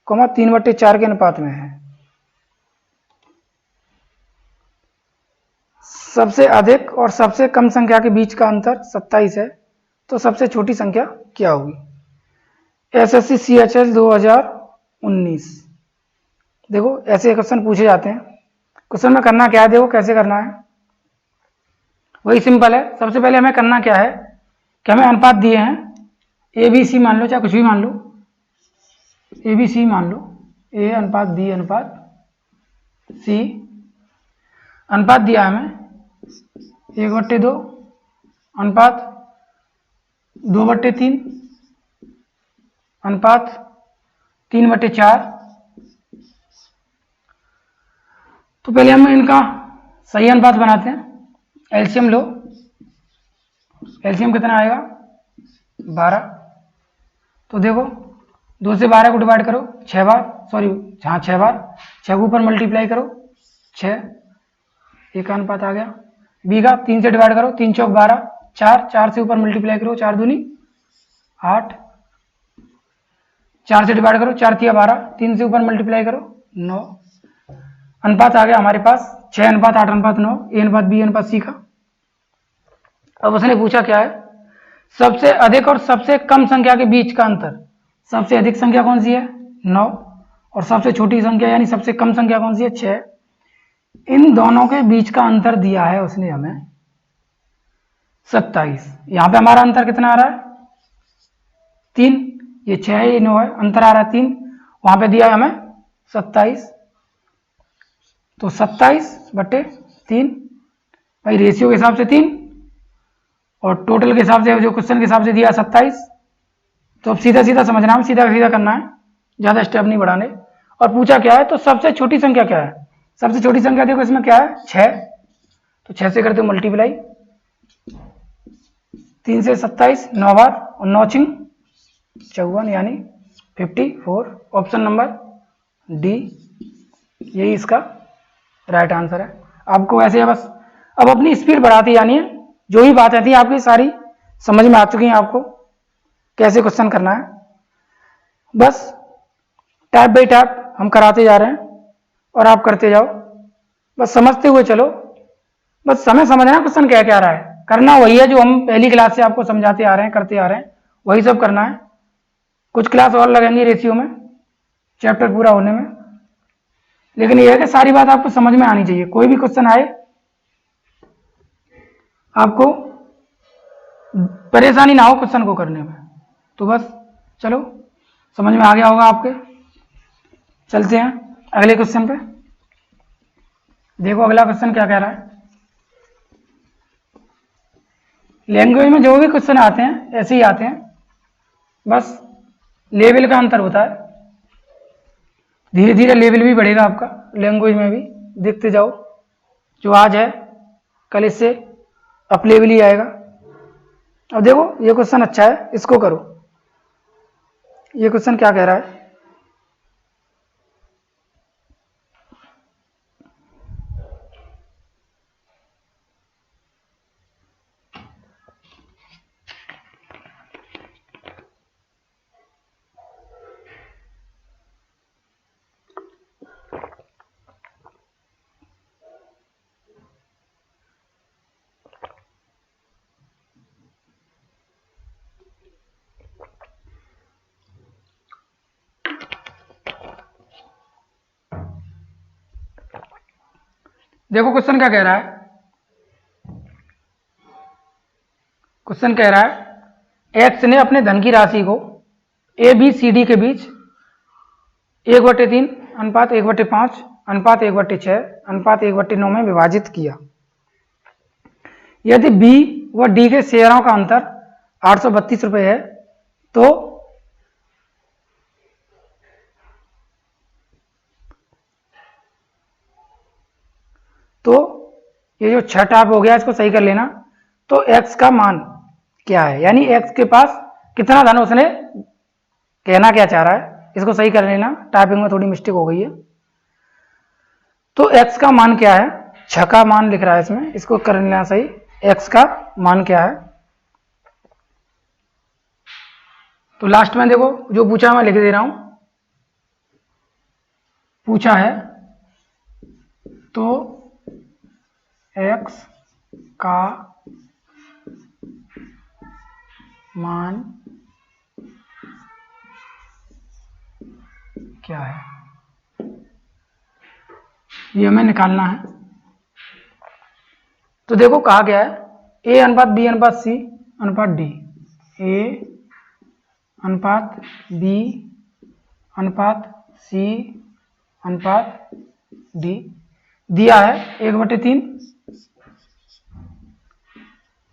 3/4 के अनुपात में है। सबसे अधिक और सबसे कम संख्या के बीच का अंतर 27 है, तो सबसे छोटी संख्या क्या होगी। SSC CHL 2019। देखो ऐसे क्वेश्चन पूछे जाते हैं। क्वेश्चन में करना क्या है, देखो कैसे करना है, वही सिंपल है। सबसे पहले हमें करना क्या है कि हमें अनुपात दिए हैं, ABC मान लो, चाहे कुछ भी मान लो, ABC मान लो, A अनुपात B अनुपात C, अनुपात दिया हमें 1/2 अनुपात 2/3 अनुपात 3/4। तो पहले हम इनका सही अनुपात बनाते हैं। एलसीएम लो, एलसीएम कितना आएगा 12। तो देखो 2 से 12 को डिवाइड करो 6 बार, सॉरी हाँ 6 बार, 6 के ऊपर मल्टीप्लाई करो 6, एक का अनुपात आ गया। बी का 3 से डिवाइड करो, 3 चौक 12, 4, 4 से ऊपर मल्टीप्लाई करो 4 दूनी 8, 4 से डिवाइड करो 4 तिया 12, 3 से ऊपर मल्टीप्लाई करो 9, अनुपात आ गया हमारे पास 6:8:9, A अनुपात B अनुपात C का। अब उसने पूछा क्या है सबसे अधिक और सबसे कम संख्या के बीच का अंतर, सबसे अधिक संख्या कौन सी है 9 और सबसे छोटी संख्या यानी सबसे कम संख्या कौन सी है 6। इन दोनों के बीच का अंतर दिया है उसने हमें 27। यहां पे हमारा अंतर कितना आ रहा है 3, ये 6 है ये 9 है, अंतर आ रहा है 3, वहां पे दिया है हमें 27, तो 27/3 भाई रेशियो के हिसाब से 3 और टोटल के हिसाब से जो क्वेश्चन के हिसाब से दिया 27। तो अब सीधा सीधा समझना है, सीधा सीधा करना है, ज़्यादा स्टेप नहीं बढ़ाने। और पूछा क्या है, तो सबसे छोटी संख्या क्या है, सबसे छोटी संख्या देखो इसमें क्या है 6, तो 6 से करते हो मल्टीप्लाई, 3 से 27 9 बार और 9 चिंग 54 यानी 54। ऑप्शन नंबर डी यही इसका राइट आंसर है। आपको ऐसे बस अब अपनी स्पीड बढ़ाती जानी है, जो भी बात आती है आपकी सारी समझ में आ चुकी है आपको कैसे क्वेश्चन करना है। बस टैप बाई टैप हम कराते जा रहे हैं और आप करते जाओ, बस समझते हुए चलो, बस समय समझना क्वेश्चन क्या क्या रहा है, करना वही है जो हम पहली क्लास से आपको समझाते आ रहे हैं करते आ रहे हैं, वही सब करना है। कुछ क्लास और लगेंगी रेशियो में चैप्टर पूरा होने में, लेकिन यह है कि सारी बात आपको समझ में आनी चाहिए। कोई भी क्वेश्चन आए आपको परेशानी ना हो क्वेश्चन को करने में, तो बस चलो समझ में आ गया होगा आपके। चलते हैं अगले क्वेश्चन पे। देखो अगला क्वेश्चन क्या कह रहा है। लैंग्वेज में जो भी क्वेश्चन आते हैं ऐसे ही आते हैं, बस लेवल का अंतर होता है, धीरे धीरे लेवल भी बढ़ेगा आपका लैंग्वेज में भी, देखते जाओ। जो आज है कल इससे अप लेवल ही आएगा। अब देखो ये क्वेश्चन अच्छा है, इसको करो। ये क्वेश्चन क्या कह रहा है, देखो क्वेश्चन क्या कह रहा है। क्वेश्चन कह रहा है एक्स ने अपने धन की राशि को ए बी सी डी के बीच 1/3 अनुपात 1/5 अनुपात 1/6 अनुपात 1/9 में विभाजित किया। यदि बी व डी के शेयरों का अंतर 832 रुपये है तो ये जो छठ आप हो गया इसको सही कर लेना। तो x का मान क्या है, यानी x के पास कितना धन, उसने कहना क्या चाह रहा है, इसको सही कर लेना, टाइपिंग में थोड़ी मिस्टेक हो गई है। तो x का मान क्या है, 6 का मान लिख रहा है इसमें, इसको कर लेना सही। x का मान क्या है, तो लास्ट में देखो जो पूछा मैं लिख दे रहा हूं, पूछा है तो x का मान क्या है, ये हमें निकालना है। तो देखो कहा गया है a अनुपात b अनुपात c अनुपात d, a अनुपात b अनुपात c अनुपात d दिया है 1/3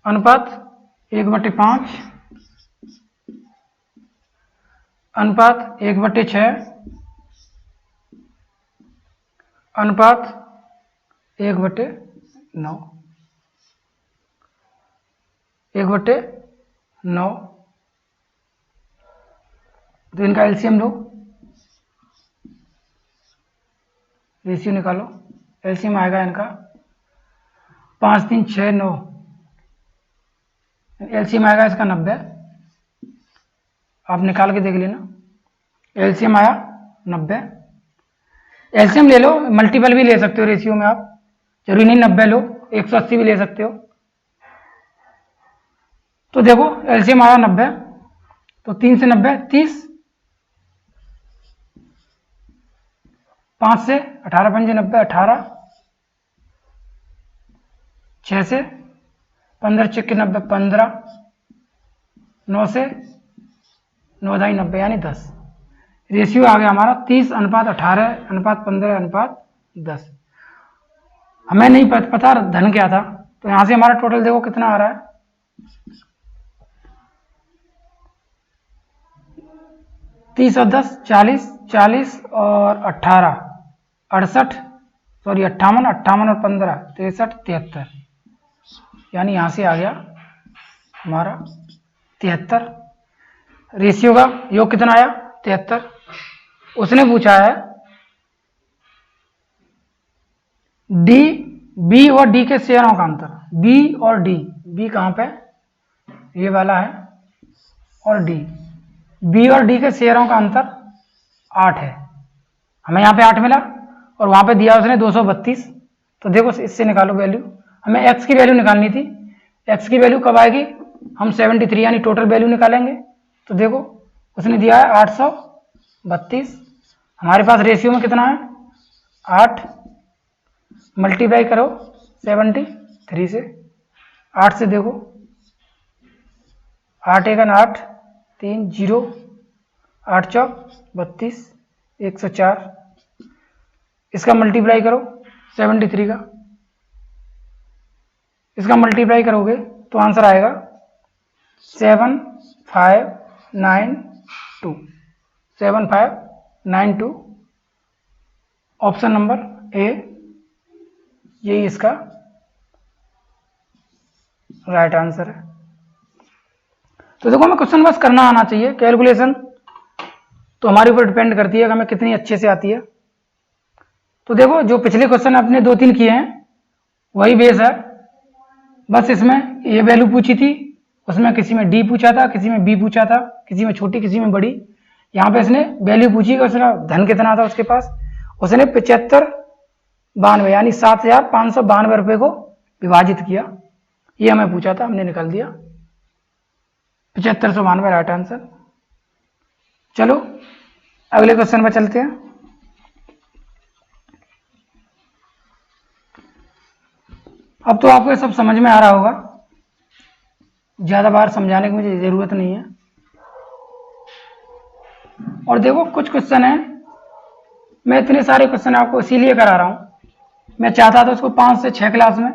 अनुपात 1/5 अनुपात 1/6 अनुपात 1/9 1/9। तो इनका एलसीएम लो, रेशियो निकालो, एलसीएम आएगा इनका 5 3 6 9, एलसीएम आएगा इसका 90। आप निकाल के देख लेना, एलसीएम आया 90। एलसीएम ले लो, मल्टीपल भी ले सकते हो रेशियो में, आप जरूरी नहीं 90 लो, 180 भी ले सकते हो। तो देखो एलसीएम आया 90, तो 3 से 90 30, 5 से 18 पंजे 90 18, 6 से 15 चक्के 90 15, 9 से 9 ढाई 90 यानी 10। रेशियो आ गया हमारा 30:18:15:10। हमें नहीं पता धन क्या था, तो यहां से हमारा टोटल देखो कितना आ रहा है, 30 और 10 40, 40 और 18 68, सॉरी 58, 58 और 15 63 73, यानी यहां से आ गया हमारा 73। रेशियो का योग कितना आया 73। उसने पूछा है डी, बी और डी के शेयरों का अंतर। बी और डी, बी कहां पे, ये वाला है, और डी, बी और डी के शेयरों का अंतर 8 है। हमें यहाँ पे 8 मिला और वहां पे दिया उसने 232। तो देखो इससे निकालो वैल्यू, हमें एक्स की वैल्यू निकालनी थी। एक्स की वैल्यू कब आएगी, हम 73 यानी टोटल वैल्यू निकालेंगे। तो देखो उसने दिया है 832, हमारे पास रेशियो में कितना है 8, मल्टीप्लाई करो 73 से, 8 से देखो 8 1 8 3 0, 8 चौक 32, 104, इसका मल्टीप्लाई करो 73 का, इसका मल्टीप्लाई करोगे तो आंसर आएगा 7592, 7592, ऑप्शन नंबर ए यही इसका राइट आंसर है। तो देखो हमें क्वेश्चन बस करना आना चाहिए, कैलकुलेशन तो हमारे ऊपर डिपेंड करती है कि हमें कितनी अच्छे से आती है। तो देखो जो पिछले क्वेश्चन अपने 2-3 किए हैं वही बेस है, बस इसमें ये वैल्यू पूछी थी, उसमें किसी में डी पूछा था, किसी में बी पूछा था, किसी में छोटी किसी में बड़ी। यहाँ पे इसने वैल्यू पूछी कि उसका धन कितना था उसके पास, उसने 7592 यानी 7592 रुपये को विभाजित किया, ये हमें पूछा था, हमने निकाल दिया 7592 राइट आंसर। चलो अगले क्वेश्चन पर चलते हैं। अब तो आपको ये सब समझ में आ रहा होगा, ज्यादा बार समझाने की मुझे जरूरत नहीं है। और देखो कुछ क्वेश्चन है, मैं इतने सारे क्वेश्चन आपको इसीलिए करा रहा हूं, मैं चाहता था उसको 5 से 6 क्लास में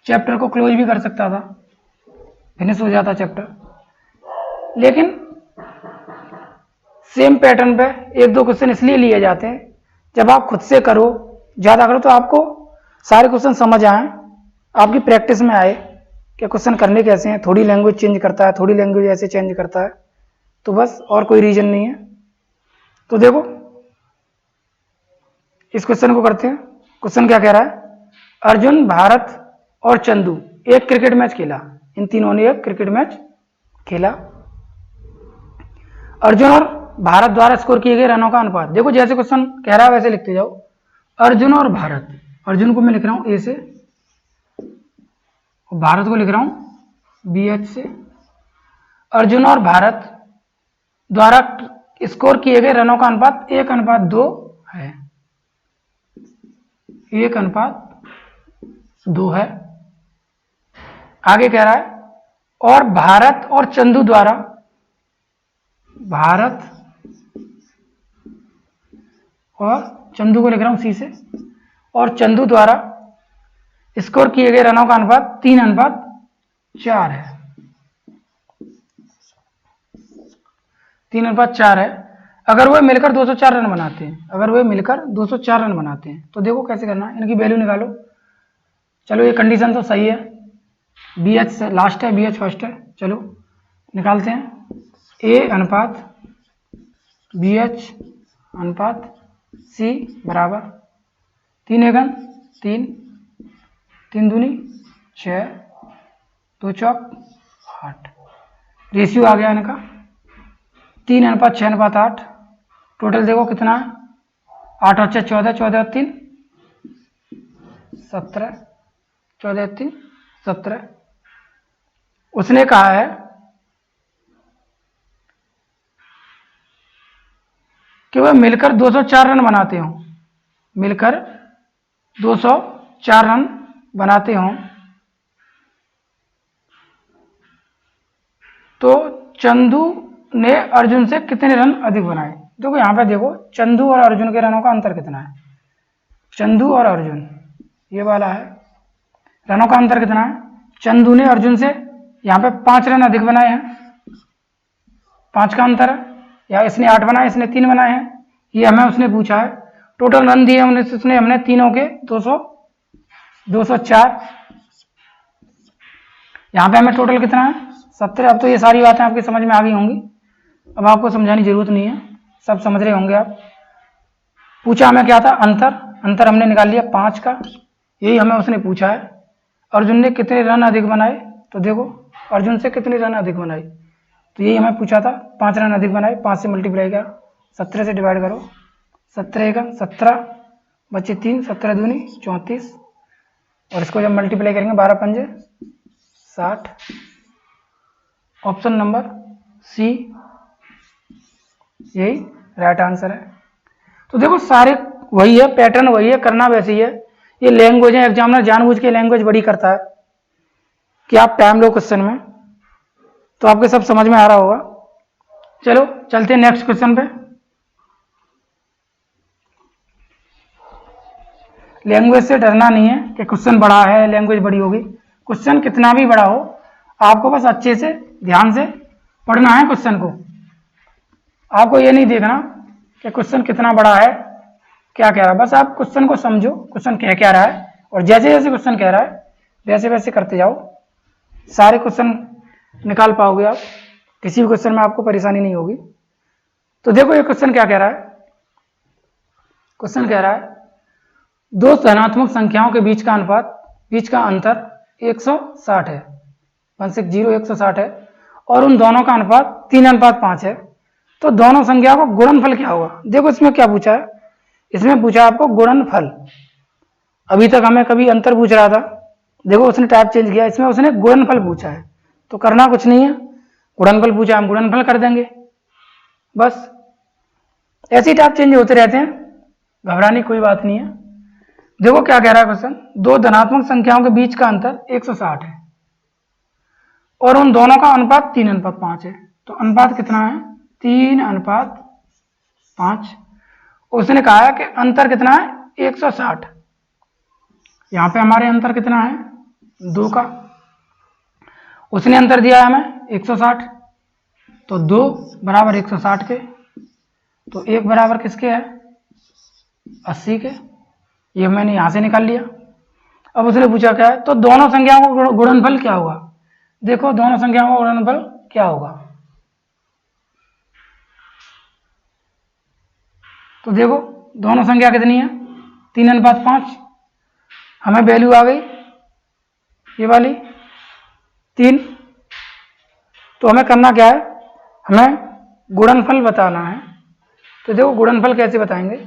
चैप्टर को क्लोज भी कर सकता था, फिनिश हो जाता चैप्टर, लेकिन सेम पैटर्न पे 1-2 क्वेश्चन इसलिए लिए जाते हैं, जब आप खुद से करो, ज्यादा करो, तो आपको सारे क्वेश्चन समझ आए, आपकी प्रैक्टिस में आए कि क्वेश्चन करने कैसे हैं। थोड़ी लैंग्वेज चेंज करता है, थोड़ी लैंग्वेज ऐसे चेंज करता है, तो बस और कोई रीजन नहीं है। तो देखो इस क्वेश्चन को करते हैं। क्वेश्चन क्या कह रहा है, अर्जुन, भारत और चंदू एक क्रिकेट मैच खेला, इन तीनों ने एक क्रिकेट मैच खेला। अर्जुन और भारत द्वारा स्कोर किए गए रनों का अनुपात, देखो जैसे क्वेश्चन कह रहा है वैसे लिखते जाओ। अर्जुन और भारत, अर्जुन को मैं लिख रहा हूं ए से और भारत को लिख रहा हूं बी एच से। अर्जुन और भारत द्वारा स्कोर किए गए रनों का अनुपात 1:2 है, 1:2 है। आगे कह रहा है और भारत और चंदू द्वारा, भारत और चंदू को लिख रहा हूं सी से, और चंदू द्वारा स्कोर किए गए रनों का अनुपात 3:4 है, 3:4 है। अगर वे मिलकर 204 रन बनाते हैं, अगर वे मिलकर 204 रन बनाते हैं, तो देखो कैसे करना है, इनकी वैल्यू निकालो। चलो ये कंडीशन तो सही है, बी एच से लास्ट है, बी एच फर्स्ट है, चलो निकालते हैं। ए अनुपात बी एच अनुपात सी बराबर 3 एकम 3, 3 दूनी 6, 2 चौक 8, रेशियो आ गया इनका 3:6:8। टोटल देखो कितना है, 8 और 6 14, 14 और 3 17, 14 और 3 17, उसने कहा है कि वह मिलकर 204 रन बनाते हो, मिलकर 204 रन बनाते हो, तो चंदू ने अर्जुन से कितने रन अधिक बनाए। देखो यहाँ पे देखो चंदू और अर्जुन के रनों का अंतर कितना है। चंदू और अर्जुन ये वाला है, रनों का अंतर कितना है। चंदू ने अर्जुन से यहाँ पे 5 रन अधिक बनाए हैं, 5 का अंतर है, या इसने 8 बनाए, इसने 3 बनाए हैं, ये हमें उसने पूछा है। टोटल रन दिए उसने हमने तीनों के 204, यहाँ पे हमें टोटल कितना है 70। अब तो ये सारी बातें आपकी समझ में आ गई होंगी, अब आपको समझाने की जरूरत नहीं है, सब समझ रहे होंगे आप। पूछा हमें क्या था, अंतर हमने निकाल लिया 5 का, यही हमें उसने पूछा है। अर्जुन ने कितने रन अधिक बनाए, तो देखो अर्जुन से कितने रन अधिक बनाए, तो यही हमें पूछा था, 5 रन अधिक बनाए। 5 से मल्टीप्लाई करो, 17 से डिवाइड करो, 17 का 17 बचे 3, 17 दूनी 34, और इसको जब मल्टीप्लाई करेंगे 12 पंजे 60। ऑप्शन नंबर सी यही राइट आंसर है। तो देखो सारे वही है, पैटर्न वही है, करना वैसे ही है। ये लैंग्वेज है, एग्जामिनर जानबूझ के लैंग्वेज बड़ी करता है कि आप टाइम लो क्वेश्चन में, तो आपके सब समझ में आ रहा होगा। चलो चलते हैं नेक्स्ट क्वेश्चन पे। लैंग्वेज से डरना नहीं है कि क्वेश्चन बड़ा है लैंग्वेज बड़ी होगी, क्वेश्चन कितना भी बड़ा हो आपको बस अच्छे से ध्यान से पढ़ना है क्वेश्चन को। आपको ये नहीं देखना कि क्वेश्चन कितना बड़ा है क्या कह रहा है, बस आप क्वेश्चन को समझो, क्वेश्चन कह क्या रहा है, और जैसे जैसे क्वेश्चन कह रहा है वैसे वैसे करते जाओ, सारे क्वेश्चन निकाल पाओगे आप, किसी भी क्वेश्चन में आपको परेशानी नहीं होगी। तो देखो ये क्वेश्चन क्या कह रहा है, क्वेश्चन कह रहा है दो धनात्मक संख्याओं के बीच का अनुपात, बीच का अंतर 160 है, 160 160 है, और उन दोनों का अनुपात 3:5 है, तो दोनों संख्याओं का गुणनफल क्या होगा। देखो इसमें क्या पूछा है, इसमें पूछा आपको गुणनफल। अभी तक हमें कभी अंतर पूछ रहा था, देखो उसने टाइप चेंज किया, इसमें उसने गुणनफल पूछा है, तो करना कुछ नहीं है, गुणनफल पूछा हम गुणनफल कर देंगे, बस ऐसे ही टाइप चेंज होते रहते हैं, घबराने की कोई बात नहीं है। देखो क्या कह रहा है क्वेश्चन, दो धनात्मक संख्याओं के बीच का अंतर 160 है और उन दोनों का अनुपात 3:5 है, तो अनुपात कितना है 3:5। उसने कहा है कि अंतर कितना है 160, यहां पे हमारे अंतर कितना है 2 का, उसने अंतर दिया है हमें 160, तो 2 बराबर 160 के, तो 1 बराबर किसके है 80 के, ये मैंने यहां से निकाल लिया। अब उसने पूछा क्या है, तो दोनों संख्याओं का गुणनफल क्या होगा। देखो दोनों संख्याओं का गुणनफल क्या होगा, तो देखो दोनों संख्या कितनी है 3:5, हमें वैल्यू आ गई ये वाली 3, तो हमें करना क्या है, हमें गुणनफल बताना है। तो देखो गुणनफल कैसे बताएंगे,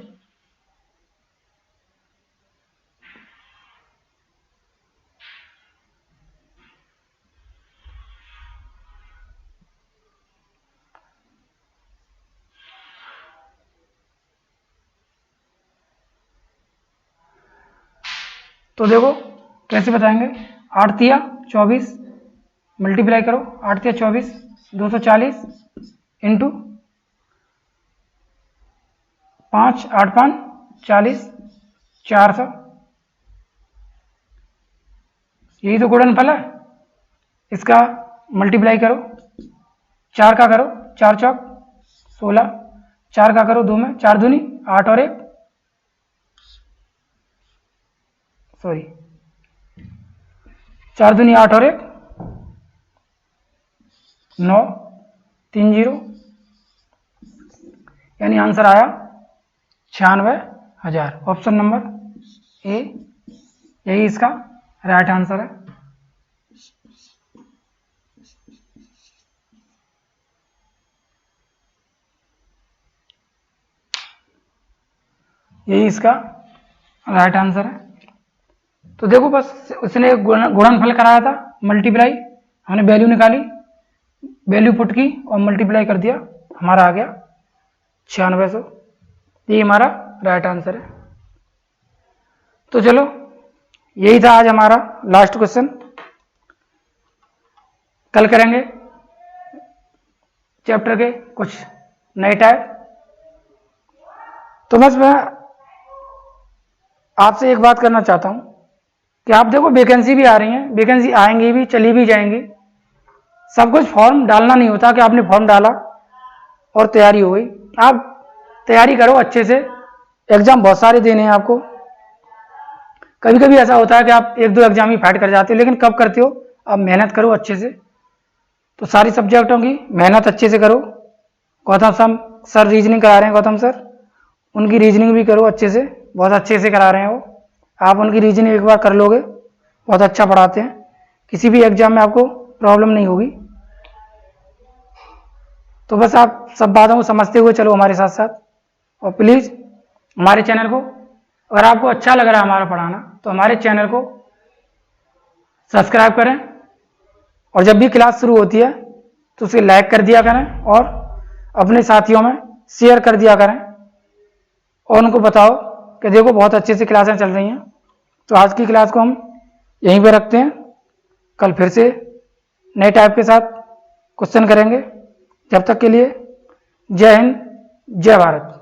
तो देखो कैसे बताएंगे, 8 तिया 24 मल्टीप्लाई करो, 8 तिया 24 240 इंटू 5 8 5 40 400, यही तो गुणनफल है। इसका मल्टीप्लाई करो, 4 का करो 4 चौक 16, 4 का करो 2 में 4 दूनी 8 और 1 सॉरी 4 दूनी 8 और 1 9 3 0, यानी आंसर आया 96,000। ऑप्शन नंबर ए यही इसका राइट आंसर है। यही इसका राइट आंसर है। तो देखो बस उसने गुणनफल कराया था मल्टीप्लाई, हमने वैल्यू निकाली, वैल्यू पुट की और मल्टीप्लाई कर दिया, हमारा आ गया 9600। ये हमारा राइट आंसर है। तो चलो यही था आज हमारा लास्ट क्वेश्चन। कल करेंगे चैप्टर के कुछ नए टाइप। तो बस मैं आपसे एक बात करना चाहता हूं कि आप देखो वैकेंसी भी आ रही है, वैकेंसी आएंगी भी, चली भी जाएंगी। सब कुछ फॉर्म डालना नहीं होता कि आपने फॉर्म डाला और तैयारी हो गई। आप तैयारी करो अच्छे से, एग्जाम बहुत सारे देने हैं आपको। कभी कभी ऐसा होता है कि आप एक दो एग्जाम ही फाइट कर जाते हो, लेकिन कब करते हो? आप मेहनत करो अच्छे से। तो सारी सब्जेक्टों की मेहनत अच्छे से करो। गौतम सर रीजनिंग करा रहे हैं, गौतम सर, उनकी रीजनिंग भी करो अच्छे से, बहुत अच्छे से करा रहे हैं वो। आप उनकी रीजनिंग एक बार कर लोगे, बहुत अच्छा पढ़ाते हैं, किसी भी एग्जाम में आपको प्रॉब्लम नहीं होगी। तो बस आप सब बातों को समझते हुए चलो हमारे साथ साथ। और प्लीज़ हमारे चैनल को, अगर आपको अच्छा लग रहा है हमारा पढ़ाना, तो हमारे चैनल को सब्सक्राइब करें, और जब भी क्लास शुरू होती है तो उसे लाइक कर दिया करें और अपने साथियों में शेयर कर दिया करें, और उनको बताओ कि देखो बहुत अच्छे से क्लासें चल रही हैं। तो आज की क्लास को हम यहीं पे रखते हैं, कल फिर से नए टाइप के साथ क्वेश्चन करेंगे। जब तक के लिए जय हिंद, जय भारत।